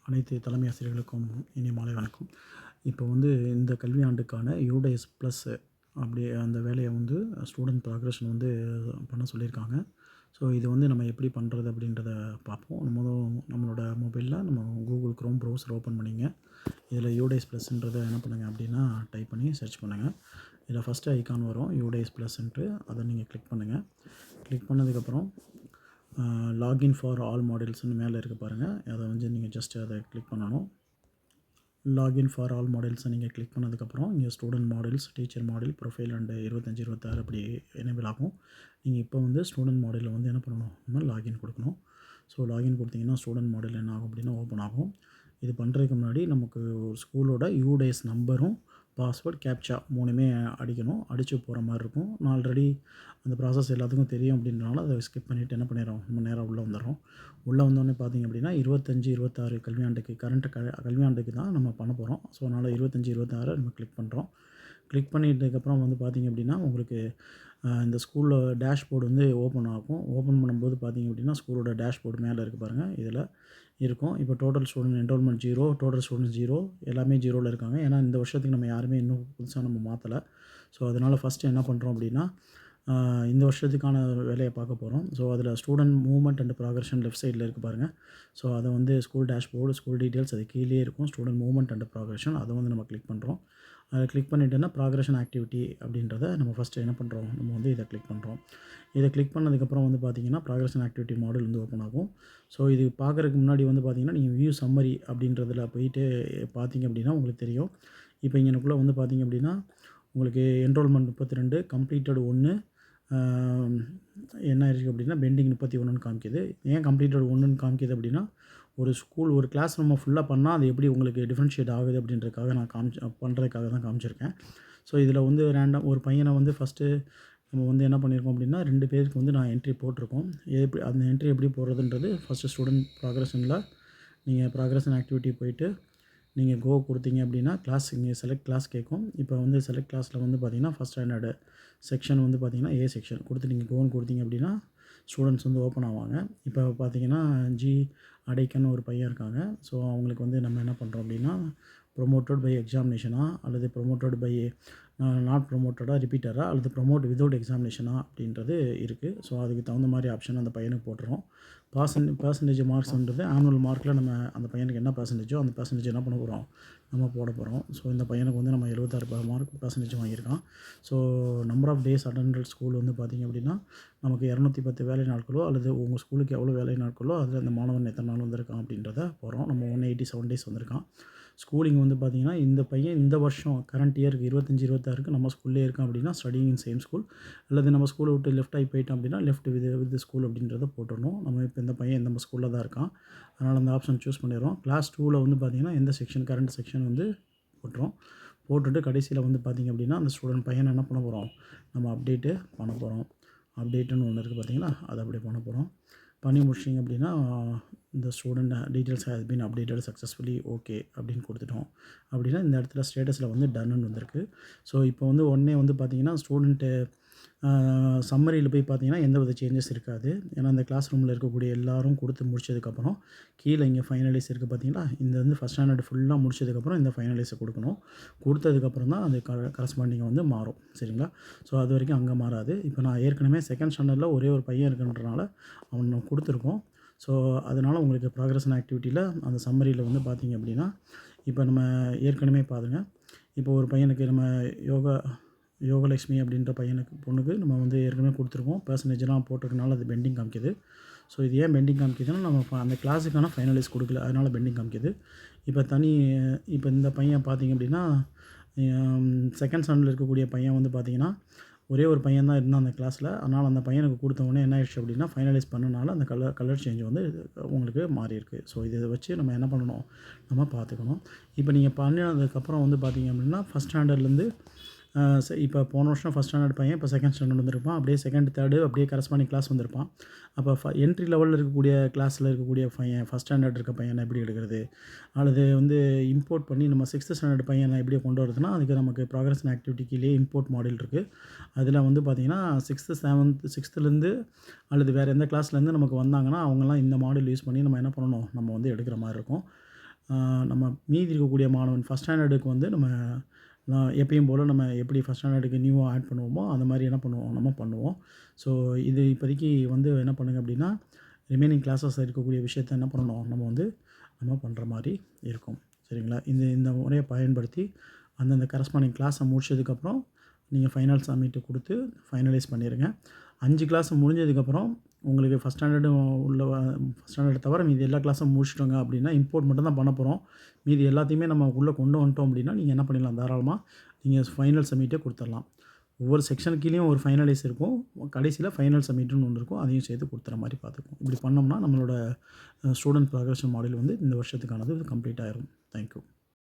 அனைத்து தலைமை ஆசிரியர்களுக்கும் இனிய மாலை வணக்கம். இப்போ வந்து இந்த கல்வி ஆண்டுக்கான யூடேஸ் ப்ளஸ் அப்படி அந்த வேலையை வந்து ஸ்டூடெண்ட் ப்ராக்ரஷன் வந்து பண்ண சொல்லியிருக்காங்க. ஸோ இது வந்து நம்ம எப்படி பண்ணுறது அப்படின்றத பார்ப்போம். நம்மளோட மொபைலில் நம்ம கூகுள் க்ரோம் ப்ரௌசர் ஓப்பன் பண்ணிங்க. இதில் யூடேஸ் ப்ளஸ்ன்றதை என்ன பண்ணுங்கள் அப்படின்னா டைப் பண்ணி சர்ச் பண்ணுங்கள். இதில் ஃபஸ்ட்டு ஐக்கான் வரும் யூடேஸ் ப்ளஸ்ன்ட்டு, அதை நீங்கள் கிளிக் பண்ணுங்கள். கிளிக் பண்ணதுக்கப்புறம் லாகின் ஃபார் ஆல் மாடியூல்ஸ்னு மேலே இருக்குது பாருங்கள். அதை வந்து நீங்கள் ஜஸ்ட் அதை கிளிக் பண்ணணும். லாகின் ஃபார் ஆல் மாடியூல்ஸை நீங்கள் கிளிக் பண்ணதுக்கப்புறம் இங்கே student modules, teacher module, profile and 25, 26 அப்படி எனேபிள் ஆகும். நீங்கள் இப்போ வந்து ஸ்டூடெண்ட் மாடியூலில் வந்து என்ன பண்ணணும், நம்ம லாகின் கொடுக்கணும். ஸோ லாகின் கொடுத்தீங்கன்னா ஸ்டூடெண்ட் மாடியூல் என்ன ஆகும் அப்படின்னா ஓப்பன் ஆகும். இது பண்ணுறதுக்கு முன்னாடி நமக்கு ஸ்கூலோட யூடேஸ் நம்பரும் பாஸ்வேர்ட் கேப்சா 3மே அடிக்கணும். அடித்து போகிற மாதிரி இருக்கும். நான் ஆல்ரெடி அந்த ப்ராசஸ் எல்லாத்துக்கும் தெரியும் அப்படின்றனால அதை ஸ்கிப் பண்ணிவிட்டு என்ன பண்ணிடுறோம், நம்ம நேராக உள்ளே வந்துடுறோம். உள்ளே வந்தோடனே பார்த்திங்க அப்படின்னா 25, 26 கல்வியாண்டுக்கு கல்வியாண்டுக்கு தான் நம்ம பண்ண போகிறோம். ஸோ அதனால் 25, 26 நம்ம கிளிக் பண்ணுறோம். கிளிக் பண்ணிட்டதுக்கப்புறம் வந்து பார்த்திங்க அப்படின்னா உங்களுக்கு இந்த ஸ்கூலில் டேஷ்போர்டு வந்து ஓப்பன் ஆகும். ஓப்பன் பண்ணும்போது பார்த்திங்க அப்படின்னா ஸ்கூலோட டேஷ்போர்டு மேலே இருக்குது பாருங்கள், இதில் இருக்கும். இப்போ total student enrolment 0, total students 0, எல்லாமே 0ல் இருக்காங்க. ஏன்னா இந்த வருஷத்துக்கு நம்ம யாருமே இன்னும் புதுசாக நம்ம மாற்றலை. ஸோ அதனால் ஃபஸ்ட்டு என்ன பண்ணுறோம் அப்படின்னா இந்த வருஷத்துக்கான வேலையை பார்க்க போகிறோம். ஸோ அதில் student movement and progression left சைடில் இருக்குது பாருங்கள். ஸோ அதை வந்து ஸ்கூல் டேஷ்போர்டு, ஸ்கூல் டீட்டெயில்ஸ் அது கீழே இருக்கும். ஸ்டூடெண்ட் மூவ்மெண்ட் அண்ட் ப்ராக்ரஷன் அதை வந்து நம்ம கிளிக் பண்ணுறோம். அதை கிளிக் பண்ணிட்டோன்னா ப்ராக்ரஷன் ஆக்டிவிட்டி அப்படின்றத நம்ம ஃபஸ்ட்டு என்ன பண்ணுறோம், நம்ம வந்து இதை கிளிக் பண்ணுறோம். இதை கிளிக் பண்ணதுக்கப்புறம் வந்து பார்த்திங்கன்னா ப்ராக்ரஷன் ஆக்டிவிட்டி மாடல் வந்து ஓப்பன் ஆகும். ஸோ இது பார்க்குறதுக்கு முன்னாடி வந்து பார்த்திங்கன்னா நீங்கள் வியூ சம்மரி அப்படின்றதில் போயிட்டு பார்த்திங்க அப்படின்னா உங்களுக்கு தெரியும். இப்போ இங்கனக்குள்ளே வந்து பார்த்திங்க அப்படின்னா உங்களுக்கு என்ரோல்மெண்ட் 32, கம்ப்ளீட்டட் 1, என்ன இருக்குது அப்படின்னா பெண்டிங் 31ன்னு காமிக்குது. ஏன் கம்ப்ளீட்டட் 1ன்னு காமிக்குது அப்படின்னா ஒரு ஸ்கூல் ஒரு கிளாஸ் நம்ம ஃபுல்லாக பண்ணால் அது எப்படி உங்களுக்கு டிஃப்ரென்ஷியேட் ஆகுது அப்படின்றதுக்காக நான் பண்ணுறதுக்காக தான் காமிச்சிருக்கேன். ஸோ இதில் வந்து ரேண்டம் ஒரு பையனை வந்து ஃபஸ்ட்டு நம்ம வந்து என்ன பண்ணியிருக்கோம் அப்படின்னா 2 பேருக்கு வந்து நான் என்ட்ரி போட்டிருக்கோம். எப்படி அந்த என்ட்ரி எப்படி போடுறதுன்றது ஃபஸ்ட்டு ஸ்டூடெண்ட் ப்ராக்ரஷனில் நீங்கள் ப்ராக்ரஷன் ஆக்டிவிட்டி போயிட்டு நீங்கள் கோ கொடுத்தீங்க அப்படின்னா கிளாஸ் இங்கே செலக்ட் கிளாஸ் கேட்கும். இப்போ வந்து செலக்ட் கிளாஸில் வந்து பார்த்திங்கன்னா ஃபஸ்ட் ஸ்டாண்டர்டு செக்ஷன் வந்து பார்த்திங்கன்னா ஏ செக்ஷன் கொடுத்து நீங்கள் கோன்னு கொடுத்தீங்க அப்படின்னா ஸ்டூடெண்ட்ஸ் வந்து ஓப்பன் ஆவாங்க. இப்போ பார்த்திங்கன்னா அடைக்கன்னு ஒரு பையன் இருக்காங்க. ஸோ அவங்களுக்கு வந்து நம்ம என்ன பண்ணுறோம் அப்படின்னா ப்ரொமோட்டட் பை எக்ஸாமினேஷனா அல்லது ப்ரொமோட்டட் பை நாட் ப்ரொமோட்டடாக ரிப்பீட்டராக அல்லது ப்ரொமோட் வித்தவுட் எக்ஸாமினேஷனா அப்படின்றது இருக்குது. ஸோ அதுக்கு தகுந்த மாதிரி ஆப்ஷன் அந்த பையனுக்கு போட்டுறோம். பர்சன்டேஜ் மார்க்ஸ்ன்றது ஆனுவல் மார்க்கில் நம்ம அந்த பையனுக்கு என்ன பர்சன்டேஜோ அந்த பர்சன்டேஜ் என்ன பண்ண போகிறோம், நம்ம போட போகிறோம். ஸோ இந்த பையனுக்கு வந்து நம்ம 76 மார்க் பர்சன்டேஜ் வாங்கியிருக்கான். So number of days attended school வந்து பார்த்திங்க அப்படின்னா நமக்கு 210 வேலை நாட்களோ அல்லது உங்கள் ஸ்கூலுக்கு எவ்வளோ வேலை நாட்களோ அதில் அந்த மாணவன் எத்தனை நாள் வந்திருக்கான் அப்படின்றத போகிறோம். நம்ம 187 டேஸ் வந்திருக்கான். ஸ்கூலிங் வந்து பார்த்திங்கன்னா இந்த பையன் இந்த வருஷம் கரண்ட் இயருக்கு 25, 26க்கு நம்ம ஸ்கூல்லே இருக்கான் அப்படின்னா ஸ்டடிங் இன் சேம் ஸ்கூல், அல்லது நம்ம ஸ்கூலை விட்டு லெஃப்ட் ஆகி போயிட்டோம் அப்படின்னா லெஃப்ட் வித் ஸ்கூல் அப்படின்றத போட்டுடணும். நம்ம இப்போ இந்த பையன் நம்ம ஸ்கூலில் தான் இருக்கான், அதனால் அந்த ஆப்ஷன் சூஸ் பண்ணிடுறோம். கிளாஸ் 2ல் வந்து பார்த்திங்கன்னா எந்த செக்ஷன் கரண்ட் செக்ஷன் வந்து போட்டுரும். போட்டுட்டு கடைசியில் வந்து பார்த்திங்க அப்படின்னா அந்த ஸ்டூடெண்ட் பையனை என்ன பண்ண போகிறோம், நம்ம அப்டேட்டு பண்ண போகிறோம். அப்டேட்டுன்னு ஒன்று இருக்குது பார்த்திங்களா, அதை அப்படி பண்ண போகிறோம். பண்ணி முடிச்சிங்க அப்படின்னா இந்த student details has been updated successfully okay அப்படின்னு கொடுத்துட்டோம். அப்படின்னா இந்த இடத்துல ஸ்டேட்டஸில் வந்து டன்னுன்னு வந்திருக்கு. ஸோ இப்போ வந்து உடனே வந்து பார்த்திங்கன்னா ஸ்டூடெண்ட்டு சம்மரியில் போய் பார்த்திங்கன்னா எந்த வித சேஞ்சஸ் இருக்காது. ஏன்னா இந்த கிளாஸ் ரூமில் இருக்கக்கூடிய எல்லோரும் கொடுத்து முடிச்சதுக்கப்புறம் கீழே இங்கே ஃபைனலைஸ் இருக்குது பார்த்திங்களா, இந்த வந்து ஃபஸ்ட் ஸ்டாண்டர்ட் ஃபுல்லாக முடிச்சதுக்கப்புறம் இந்த ஃபைனலைஸை கொடுக்கணும். கொடுத்ததுக்கப்புறம் தான் அது கரஸ்பாண்டிங் வந்து மாறும். சரிங்களா? ஸோ அது வரைக்கும் அங்கே மாறாது. இப்போ நான் ஏற்கனவே செகண்ட் ஸ்டாண்டர்டில் ஒரே ஒரு பையன் இருக்குன்றனால அவனை கொடுத்துருக்கோம். ஸோ அதனால் உங்களுக்கு ப்ராக்ரஷன் ஆக்டிவிட்டியில் அந்த சம்மரியில் வந்து பார்த்திங்க அப்படின்னா இப்போ நம்ம ஏற்கனவே பாருங்கள். இப்போ ஒரு பையனுக்கு நம்ம யோகலக்ஷ்மி அப்படின்ற பொண்ணுக்கு நம்ம வந்து ஏற்கனவே கொடுத்துருக்கோம். பெர்சன்டேஜ்லாம் போட்டிருக்கனால அது பெண்டிங் காமிக்குது. ஸோ இது ஏன் பெண்டிங் காமிக்குதுன்னா நம்ம அந்த கிளாஸுக்கான ஃபைனலைஸ் கொடுக்கல, அதனால் பெண்டிங் காமிக்குது. இப்போ இந்த பையன் பார்த்திங்க அப்படின்னா செகண்ட் ஸ்டாண்டர்டில் இருக்கக்கூடிய பையன் வந்து பார்த்திங்கன்னா ஒரே ஒரு பையன் தான் இருந்தான் அந்த கிளாஸில். அதனால் அந்த பையனுக்கு கொடுத்த உடனே என்ன ஆயிடுச்சு அப்படின்னா ஃபைனலைஸ் பண்ணனால அந்த கலர் சேஞ்ச் வந்து உங்களுக்கு மாறியிருக்கு. ஸோ இதை வச்சு நம்ம என்ன பண்ணணும், நம்ம பார்த்துக்கணும். இப்போ நீங்கள் பண்ணினதுக்கப்புறம் வந்து பார்த்திங்க அப்படின்னா ஃபஸ்ட் ஸ்டாண்டர்ட்லேருந்து இப்போ போன வருஷம் ஃபஸ்ட் ஸ்டாண்டர்ட் பையன் இப்போ செகண்ட் ஸ்டாண்டர்ட் வந்திருப்பான். அப்படியே செகண்ட், தேர்டு அப்படியே கரஸ்பாண்டிங் கிளாஸ் வந்திருப்பான். அப்போ என்ட்ரி லெவலில் இருக்கக்கூடிய கிளாஸில் இருக்கக்கூடிய பையன் ஃபஸ்ட் ஸ்டாண்டர்ட் இருக்க பையனை எப்படி எடுக்கிறது, அல்லது வந்து இம்போர்ட் பண்ணி நம்ம 6th ஸ்டாண்டர்ட் பையனை எப்படி கொண்டு வரதுன்னா அதுக்கு நமக்கு ப்ராக்ரஷன் ஆக்டிவிட்டிக்கிலேயே இம்போர்ட் மாடல் இருக்குது. அதில் வந்து பார்த்திங்கன்னா 6th, 7th, 6th அல்லது வேறு எந்த கிளாஸ்லேருந்து நமக்கு வந்தாங்கன்னா அவங்கெல்லாம் இந்த மாடல் யூஸ் பண்ணி நம்ம என்ன பண்ணணும், நம்ம வந்து எடுக்கிற மாதிரி இருக்கும். நம்ம மீதி இருக்கக்கூடிய மாணவன் ஃபஸ்ட் ஸ்டாண்டர்டுக்கு வந்து நான் எப்பயும் போல் நம்ம எப்படி ஃபஸ்ட் ஸ்டாண்டர்டுக்கு நியூவாக ஆட் பண்ணுவோமோ அந்த மாதிரி என்ன பண்ணுவோம் நம்ம பண்ணுவோம். ஸோ இது இப்போதைக்கு வந்து என்ன பண்ணுங்க அப்படின்னா, ரிமைனிங் கிளாஸஸ் இருக்கக்கூடிய விஷயத்த என்ன பண்ணணும் நம்ம பண்ணுற மாதிரி இருக்கும். சரிங்களா? இந்த முறையை பயன்படுத்தி அந்தந்த கரஸ்பாண்டிங் கிளாஸை முடிச்சதுக்கப்புறம் நீங்கள் ஃபைனல் சப்மிட் கொடுத்து ஃபைனலைஸ் பண்ணிடுங்க. 5 கிளாஸ் முடிஞ்சதுக்கப்புறம் உங்களுக்கு ஃபஸ்ட் ஸ்டாண்டர்ட் தவிர மீதி எல்லா கிளாஸும் முடிச்சிட்டோங்க அப்படின்னா, இம்போர்ட் மட்டும் தான் பண்ண போகிறோம். மீதி எல்லாத்தையுமே நம்ம உள்ளே கொண்டு வந்துட்டோம் அப்படின்னா, நீங்கள் என்ன பண்ணிடலாம், தாராளமாக நீங்கள் ஃபைனல் சப்மிட்டே கொடுத்துடலாம். ஒவ்வொரு செக்ஷன் கீழேயும் ஒரு ஃபைனலைஸ் இருக்கும். கடைசியில் ஃபைனல் சப்மிட்னு ஒன்று இருக்கும். அதையும் சேர்த்து கொடுத்துற மாதிரி பார்த்துக்குவோம். இப்படி பண்ணோம்னா நம்மளோட ஸ்டூடெண்ட் ப்ராக்ரஷன் மாடியூல் வந்து இந்த வருஷத்துக்கானது கம்ப்ளீட் ஆயிரும். Thank you.